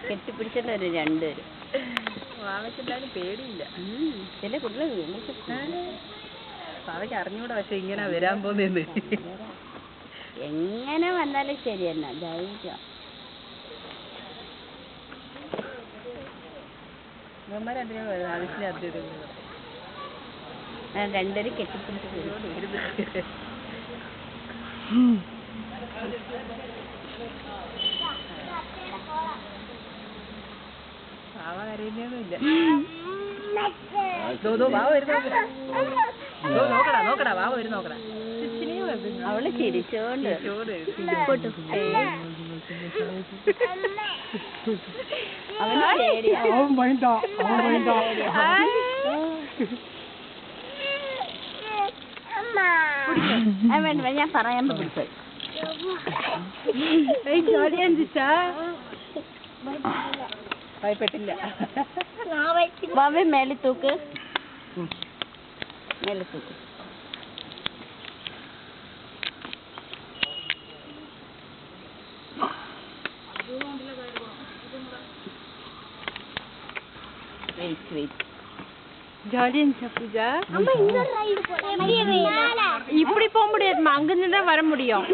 കെട്ടിപ്പിടിച്ചിട്ടൊരു രണ്ടുപേരും വാവയ്ക്കെന്തായാലും പേടിയില്ല. ചില കുട്ടികൾ വാവയ്ക്ക് അറിഞ്ഞൂടാ പക്ഷെ ഇങ്ങനെ വരാൻ പോകുന്നത്. എങ്ങനെ വന്നാലും ശരി തന്നെ ധൈര്യം. രണ്ടുപേരും കെട്ടിപ്പിടിച്ചിട്ട് വാവ കരയുന്നൊന്നുമില്ല. വാവ വരുന്ന നോക്കടാ വാവ വരും നോക്കടാ. അവള് ചിരിച്ചോണ്ട് വേണ്ട ഞാൻ പറയാൻ പിടിച്ചത് ഭയപ്പെട്ടില്ല. വാവേ മേലെ തൂക്ക് മേലെ തൂക്ക്. ஜாலியா இருந்துச்சா பூஜா? இப்படி போக முடியாது, அங்கிருந்து தான் வர முடியும்.